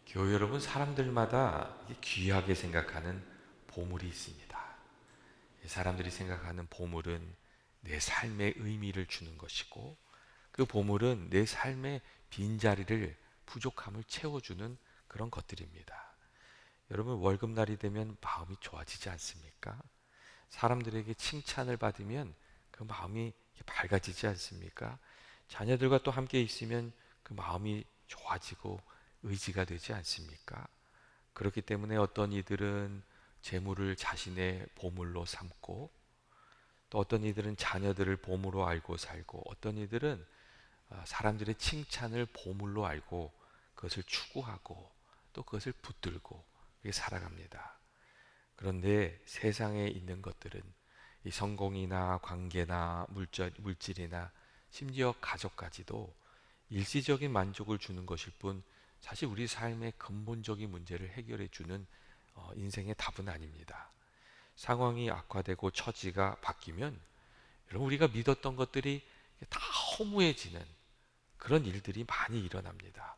교회 여러분, 사람들마다 귀하게 생각하는 보물이 있습니다. 사람들이 생각하는 보물은 내 삶에 의미를 주는 것이고, 그 보물은 내 삶의 빈자리를, 부족함을 채워주는 그런 것들입니다. 여러분, 월급날이 되면 마음이 좋아지지 않습니까? 사람들에게 칭찬을 받으면 그 마음이 밝아지지 않습니까? 자녀들과 또 함께 있으면 그 마음이 좋아지고 의지가 되지 않습니까? 그렇기 때문에 어떤 이들은 재물을 자신의 보물로 삼고, 또 어떤 이들은 자녀들을 보물로 알고 살고, 어떤 이들은 사람들의 칭찬을 보물로 알고 그것을 추구하고 또 그것을 붙들고 그렇게 살아갑니다. 그런데 세상에 있는 것들은 이 성공이나 관계나 물질이나 심지어 가족까지도 일시적인 만족을 주는 것일 뿐, 사실 우리 삶의 근본적인 문제를 해결해 주는 인생의 답은 아닙니다. 상황이 악화되고 처지가 바뀌면 여러분, 우리가 믿었던 것들이 다 허무해지는 그런 일들이 많이 일어납니다.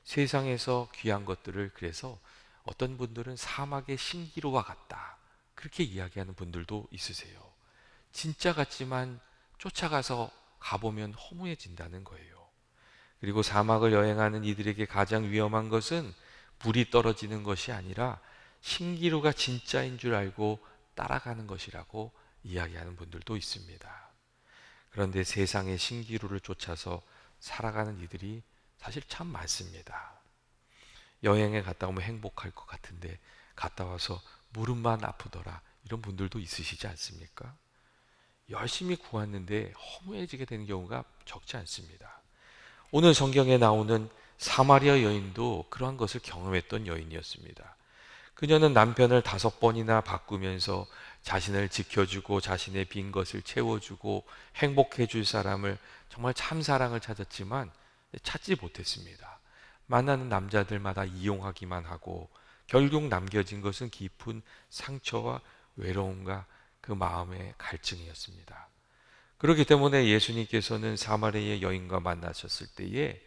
세상에서 귀한 것들을, 그래서 어떤 분들은 사막의 신기루와 같다, 그렇게 이야기하는 분들도 있으세요. 진짜 같지만 쫓아가서 가보면 허무해진다는 거예요. 그리고 사막을 여행하는 이들에게 가장 위험한 것은 불이 떨어지는 것이 아니라 신기루가 진짜인 줄 알고 따라가는 것이라고 이야기하는 분들도 있습니다. 그런데 세상의 신기루를 쫓아서 살아가는 이들이 사실 참 많습니다. 여행에 갔다 오면 행복할 것 같은데 갔다 와서 무릎만 아프더라, 이런 분들도 있으시지 않습니까? 열심히 구했는데 허무해지게 되는 경우가 적지 않습니다. 오늘 성경에 나오는 사마리아 여인도 그러한 것을 경험했던 여인이었습니다. 그녀는 남편을 5번이나 바꾸면서 자신을 지켜주고 자신의 빈 것을 채워주고 행복해 줄 사람을, 정말 참사랑을 찾았지만 찾지 못했습니다. 만나는 남자들마다 이용하기만 하고 결국 남겨진 것은 깊은 상처와 외로움과 그 마음의 갈증이었습니다. 그렇기 때문에 예수님께서는 사마리아 여인과 만나셨을 때에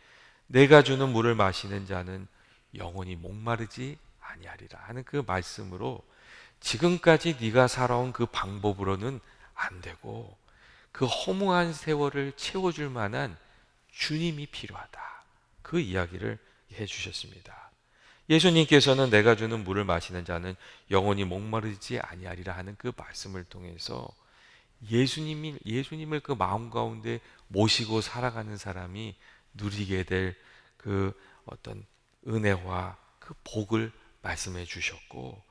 내가 주는 물을 마시는 자는 영원히 목마르지 아니하리라 하는 그 말씀으로, 지금까지 네가 살아온 그 방법으로는 안 되고 그 허무한 세월을 채워줄 만한 주님이 필요하다, 그 이야기를 해주셨습니다. 예수님께서는 내가 주는 물을 마시는 자는 영원히 목마르지 아니하리라 하는 그 말씀을 통해서 예수님을 그 마음 가운데 모시고 살아가는 사람이 누리게 될 그 어떤 은혜와 그 복을 말씀해 주셨고,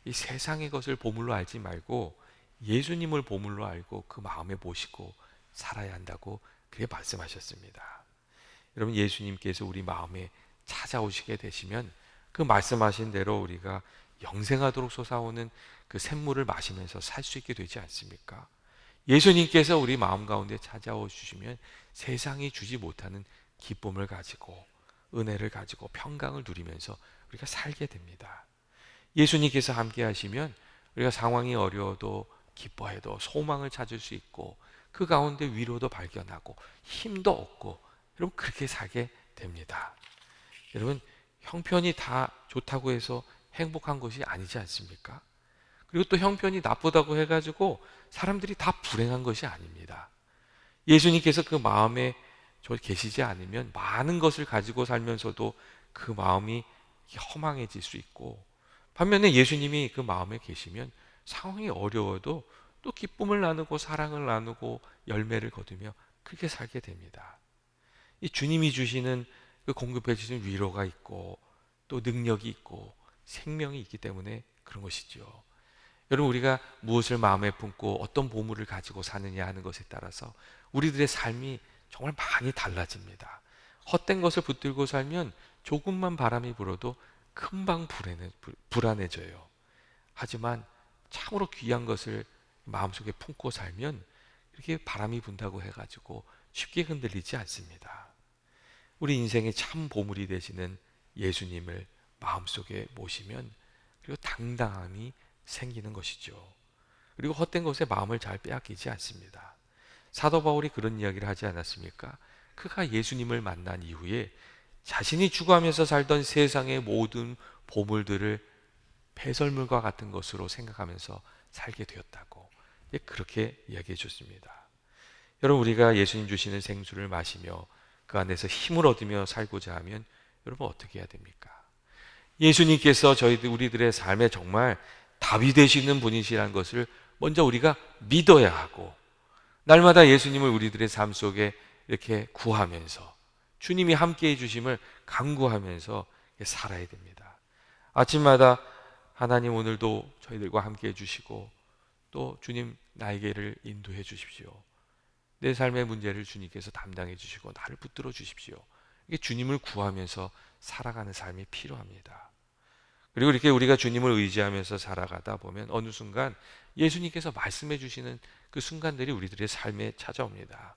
이 세상의 것을 보물로 알지 말고 예수님을 보물로 알고 그 마음에 모시고 살아야 한다고 그렇게 말씀하셨습니다. 여러분, 예수님께서 우리 마음에 찾아오시게 되시면 그 말씀하신 대로 우리가 영생하도록 솟아오는 그 샘물을 마시면서 살 수 있게 되지 않습니까? 예수님께서 우리 마음 가운데 찾아오 주시면 세상이 주지 못하는 기쁨을 가지고 은혜를 가지고 평강을 누리면서 우리가 살게 됩니다. 예수님께서 함께 하시면 우리가 상황이 어려워도 기뻐해도 소망을 찾을 수 있고 그 가운데 위로도 발견하고 힘도 얻고, 여러분, 그렇게 살게 됩니다. 여러분, 형편이 다 좋다고 해서 행복한 것이 아니지 않습니까? 그리고 또 형편이 나쁘다고 해가지고 사람들이 다 불행한 것이 아닙니다. 예수님께서 그 마음에 계시지 않으면 많은 것을 가지고 살면서도 그 마음이 허망해질 수 있고, 반면에 예수님이 그 마음에 계시면 상황이 어려워도 또 기쁨을 나누고 사랑을 나누고 열매를 거두며 그렇게 살게 됩니다. 이 주님이 주시는 그 공급해 주시는 위로가 있고 또 능력이 있고 생명이 있기 때문에 그런 것이죠. 여러분, 우리가 무엇을 마음에 품고 어떤 보물을 가지고 사느냐 하는 것에 따라서 우리들의 삶이 정말 많이 달라집니다. 헛된 것을 붙들고 살면 조금만 바람이 불어도 금방 불안해져요. 하지만 참으로 귀한 것을 마음속에 품고 살면 이렇게 바람이 분다고 해가지고 쉽게 흔들리지 않습니다. 우리 인생의 참 보물이 되시는 예수님을 마음속에 모시면 그리고 당당함이 생기는 것이죠. 그리고 헛된 것에 마음을 잘 빼앗기지 않습니다. 사도 바울이 그런 이야기를 하지 않았습니까? 그가 예수님을 만난 이후에 자신이 추구하면서 살던 세상의 모든 보물들을 배설물과 같은 것으로 생각하면서 살게 되었다고 그렇게 이야기해 줬습니다. 여러분, 우리가 예수님 주시는 생수를 마시며 그 안에서 힘을 얻으며 살고자 하면 여러분 어떻게 해야 됩니까? 예수님께서 우리들의 삶에 정말 답이 되시는 분이시라는 것을 먼저 우리가 믿어야 하고, 날마다 예수님을 우리들의 삶 속에 이렇게 구하면서 주님이 함께해 주심을 간구하면서 살아야 됩니다. 아침마다 하나님 오늘도 저희들과 함께해 주시고, 또 주님 나에게를 인도해 주십시오. 내 삶의 문제를 주님께서 담당해 주시고 나를 붙들어 주십시오. 이게 주님을 구하면서 살아가는 삶이 필요합니다. 그리고 이렇게 우리가 주님을 의지하면서 살아가다 보면 어느 순간 예수님께서 말씀해 주시는 그 순간들이 우리들의 삶에 찾아옵니다.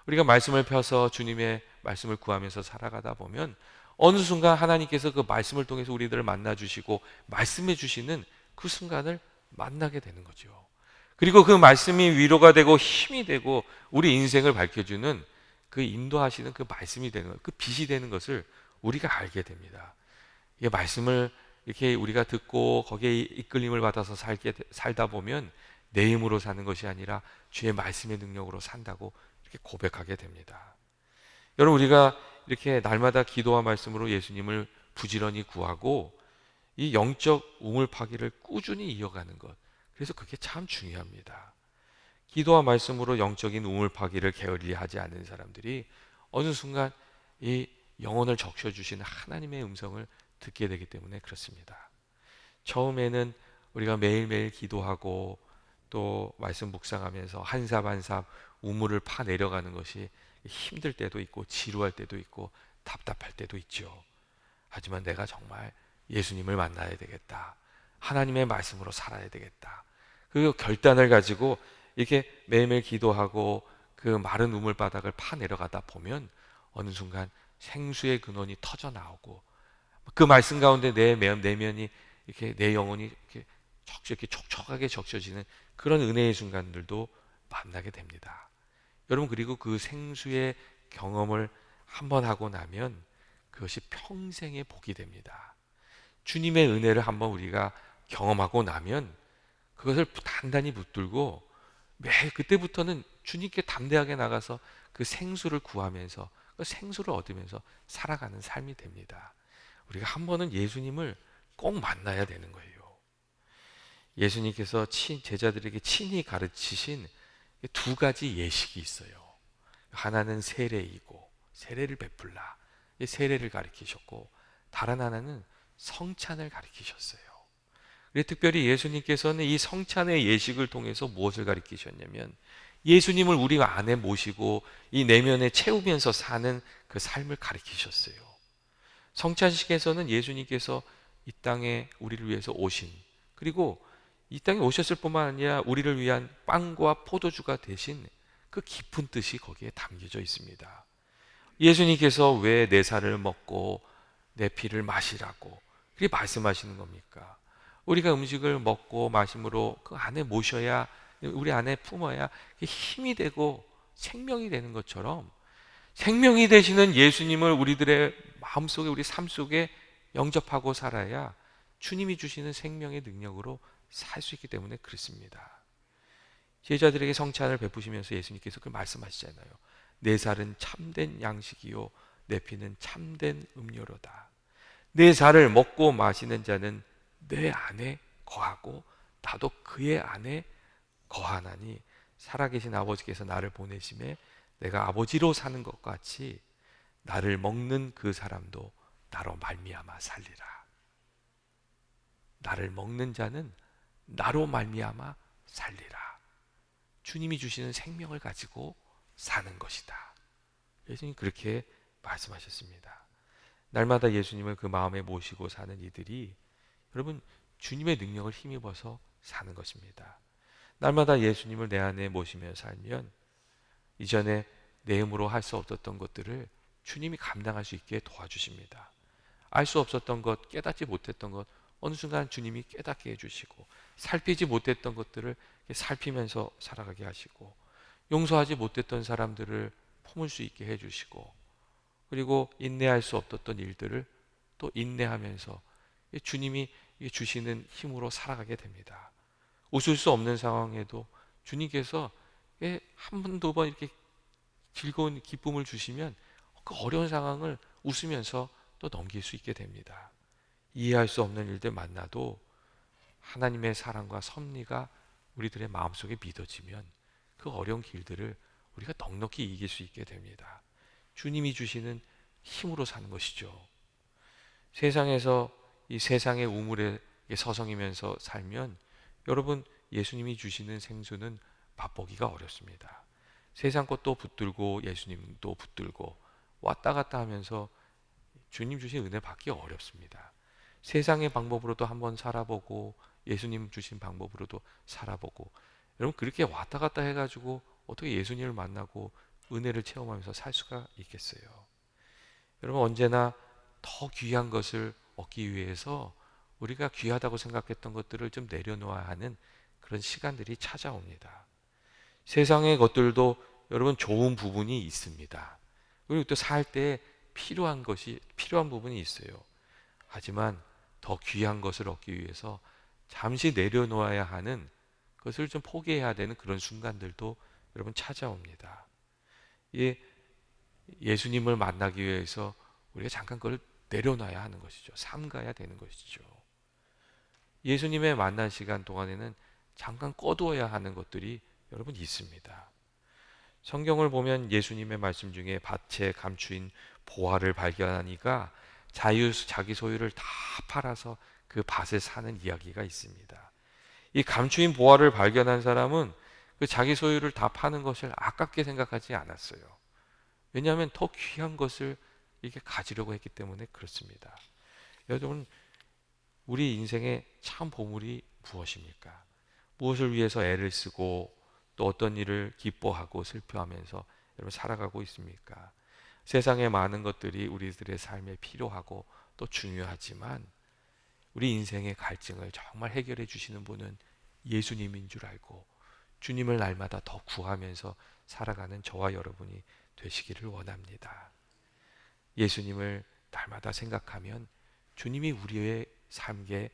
우리가 말씀을 펴서 주님의 말씀을 구하면서 살아가다 보면 어느 순간 하나님께서 그 말씀을 통해서 우리들을 만나 주시고 말씀해 주시는 그 순간을 만나게 되는 거죠. 그리고 그 말씀이 위로가 되고 힘이 되고 우리 인생을 밝혀주는 그 인도하시는 그 말씀이 되는 것, 그 빛이 되는 것을 우리가 알게 됩니다. 이 말씀을 이렇게 우리가 듣고 거기에 이끌림을 받아서 살다 보면 내 힘으로 사는 것이 아니라 주의 말씀의 능력으로 산다고 이렇게 고백하게 됩니다. 여러분, 우리가 이렇게 날마다 기도와 말씀으로 예수님을 부지런히 구하고 이 영적 우물파기를 꾸준히 이어가는 것, 그래서 그게 참 중요합니다. 기도와 말씀으로 영적인 우물파기를 게을리하지 않는 사람들이 어느 순간 이 영혼을 적셔주시는 하나님의 음성을 듣게 되기 때문에 그렇습니다. 처음에는 우리가 매일매일 기도하고 또 말씀 묵상하면서 한 삽 한 삽 우물을 파 내려가는 것이 힘들 때도 있고 지루할 때도 있고 답답할 때도 있죠. 하지만 내가 정말 예수님을 만나야 되겠다, 하나님의 말씀으로 살아야 되겠다, 그 결단을 가지고 이렇게 매일매일 기도하고 그 마른 우물바닥을 파 내려가다 보면 어느 순간 생수의 근원이 터져 나오고 그 말씀 가운데 내 내면이 이렇게 내 영혼이 이렇게 촉촉하게 적셔지는 그런 은혜의 순간들도 만나게 됩니다. 여러분, 그리고 그 생수의 경험을 한번 하고 나면 그것이 평생의 복이 됩니다. 주님의 은혜를 한번 우리가 경험하고 나면 그것을 단단히 붙들고 매 그때부터는 주님께 담대하게 나가서 그 생수를 구하면서 그 생수를 얻으면서 살아가는 삶이 됩니다. 우리가 한 번은 예수님을 꼭 만나야 되는 거예요. 예수님께서 제자들에게 친히 가르치신 두 가지 예식이 있어요. 하나는 세례이고 세례를 베풀라, 세례를 가르치셨고, 다른 하나는 성찬을 가르치셨어요. 특별히 예수님께서는 이 성찬의 예식을 통해서 무엇을 가르치셨냐면 예수님을 우리 안에 모시고 이 내면에 채우면서 사는 그 삶을 가르치셨어요. 성찬식에서는 예수님께서 이 땅에 우리를 위해서 오신, 그리고 이 땅에 오셨을 뿐만 아니라 우리를 위한 빵과 포도주가 되신 그 깊은 뜻이 거기에 담겨져 있습니다. 예수님께서 왜 내 살을 먹고 내 피를 마시라고 그렇게 말씀하시는 겁니까? 우리가 음식을 먹고 마심으로 그 안에 모셔야, 우리 안에 품어야 힘이 되고 생명이 되는 것처럼 생명이 되시는 예수님을 우리들의 마음속에, 우리 삶 속에 영접하고 살아야 주님이 주시는 생명의 능력으로 살 수 있기 때문에 그렇습니다. 제자들에게 성찬을 베푸시면서 예수님께서 그 말씀하시잖아요. 내 살은 참된 양식이요 내 피는 참된 음료로다. 내 살을 먹고 마시는 자는 내 안에 거하고 나도 그의 안에 거하나니 살아계신 아버지께서 나를 보내심에 내가 아버지로 사는 것 같이 나를 먹는 그 사람도 나로 말미암아 살리라. 나를 먹는 자는 나로 말미암아 살리라. 주님이 주시는 생명을 가지고 사는 것이다. 예수님 그렇게 말씀하셨습니다. 날마다 예수님을 그 마음에 모시고 사는 이들이 여러분 주님의 능력을 힘입어서 사는 것입니다. 날마다 예수님을 내 안에 모시며 살면 이전에 내 힘으로 할 수 없었던 것들을 주님이 감당할 수 있게 도와주십니다. 알 수 없었던 것, 깨닫지 못했던 것 어느 순간 주님이 깨닫게 해주시고, 살피지 못했던 것들을 살피면서 살아가게 하시고, 용서하지 못했던 사람들을 품을 수 있게 해주시고, 그리고 인내할 수 없었던 일들을 또 인내하면서 주님이 주시는 힘으로 살아가게 됩니다. 웃을 수 없는 상황에도 주님께서 한 번, 두 번 이렇게 즐거운 기쁨을 주시면 그 어려운 상황을 웃으면서 또 넘길 수 있게 됩니다. 이해할 수 없는 일들 만나도 하나님의 사랑과 섭리가 우리들의 마음속에 믿어지면 그 어려운 길들을 우리가 넉넉히 이길 수 있게 됩니다. 주님이 주시는 힘으로 사는 것이죠. 세상에서 이 세상의 우물에 서성이면서 살면 여러분, 예수님이 주시는 생수는 맛보기가 어렵습니다. 세상 것도 붙들고 예수님도 붙들고 왔다 갔다 하면서 주님 주신 은혜 받기 어렵습니다. 세상의 방법으로도 한번 살아보고 예수님 주신 방법으로도 살아보고, 여러분 그렇게 왔다 갔다 해가지고 어떻게 예수님을 만나고 은혜를 체험하면서 살 수가 있겠어요? 여러분, 언제나 더 귀한 것을 얻기 위해서 우리가 귀하다고 생각했던 것들을 좀 내려놓아야 하는 그런 시간들이 찾아옵니다. 세상의 것들도 여러분 좋은 부분이 있습니다. 그리고 또 살 때 필요한 부분이 있어요. 하지만 더 귀한 것을 얻기 위해서 잠시 내려놓아야 하는 것을 좀 포기해야 되는 그런 순간들도 여러분 찾아옵니다. 예수님을 만나기 위해서 우리가 잠깐 그걸 내려놔야 하는 것이죠. 삼가야 되는 것이죠. 예수님의 만난 시간 동안에는 잠깐 꺼두어야 하는 것들이 여러분 있습니다. 성경을 보면 예수님의 말씀 중에 밭에 감추인 보화를 발견하니까 자기 소유를 다 팔아서 그 밭에 사는 이야기가 있습니다. 이 감추인 보화를 발견한 사람은 그 자기 소유를 다 파는 것을 아깝게 생각하지 않았어요. 왜냐하면 더 귀한 것을 이렇게 가지려고 했기 때문에 그렇습니다. 여러분, 우리 인생의 참 보물이 무엇입니까? 무엇을 위해서 애를 쓰고 또 어떤 일을 기뻐하고 슬퍼하면서 여러분 살아가고 있습니까? 세상의 많은 것들이 우리들의 삶에 필요하고 또 중요하지만 우리 인생의 갈증을 정말 해결해 주시는 분은 예수님인 줄 알고 주님을 날마다 더 구하면서 살아가는 저와 여러분이 되시기를 원합니다. 예수님을 날마다 생각하면 주님이 우리의 삶에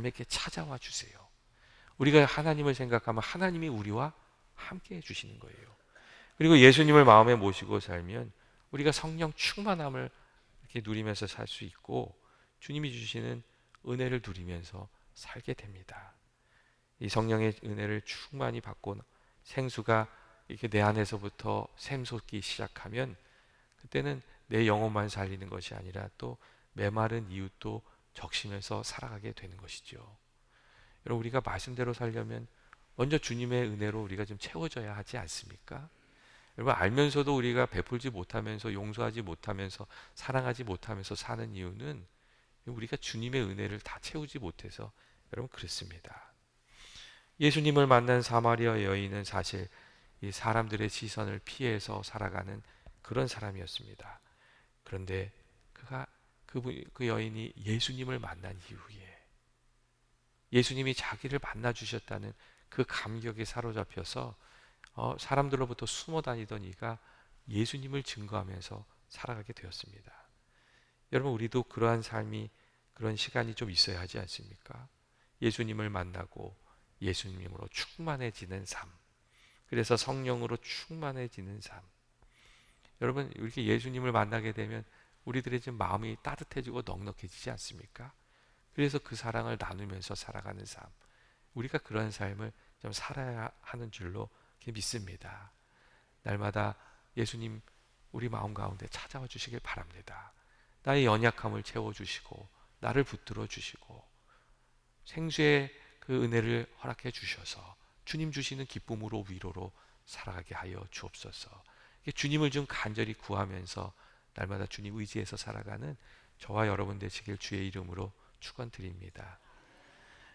이렇게 찾아와 주세요. 우리가 하나님을 생각하면 하나님이 우리와 함께 해주시는 거예요. 그리고 예수님을 마음에 모시고 살면 우리가 성령 충만함을 이렇게 누리면서 살 수 있고 주님이 주시는 은혜를 누리면서 살게 됩니다. 이 성령의 은혜를 충만히 받고 생수가 이렇게 내 안에서부터 샘솟기 시작하면 그때는 내 영혼만 살리는 것이 아니라 또 메마른 이웃도 적시면서 살아가게 되는 것이죠. 여러분, 우리가 말씀대로 살려면 먼저 주님의 은혜로 우리가 좀 채워져야 하지 않습니까? 여러분, 알면서도 우리가 베풀지 못하면서 용서하지 못하면서 사랑하지 못하면서 사는 이유는 우리가 주님의 은혜를 다 채우지 못해서 여러분 그렇습니다. 예수님을 만난 사마리아 여인은 사실 이 사람들의 시선을 피해서 살아가는 그런 사람이었습니다. 그런데 그 여인이 예수님을 만난 이후에 예수님이 자기를 만나 주셨다는 그 감격에 사로잡혀서 사람들로부터 숨어 다니던 이가 예수님을 증거하면서 살아가게 되었습니다. 여러분, 우리도 그러한 삶이 그런 시간이 좀 있어야 하지 않습니까? 예수님을 만나고 예수님으로 충만해지는 삶. 그래서 성령으로 충만해지는 삶. 여러분, 이렇게 예수님을 만나게 되면 우리들의 좀 마음이 따뜻해지고 넉넉해지지 않습니까? 그래서 그 사랑을 나누면서 살아가는 삶. 우리가 그런 삶을 좀 살아야 하는 줄로 믿습니다. 날마다 예수님 우리 마음 가운데 찾아와 주시길 바랍니다. 나의 연약함을 채워주시고 나를 붙들어 주시고 생수의 그 은혜를 허락해 주셔서 주님 주시는 기쁨으로 위로로 살아가게 하여 주옵소서. 주님을 좀 간절히 구하면서 날마다 주님 의지해서 살아가는 저와 여러분 되시길 주의 이름으로 축원드립니다.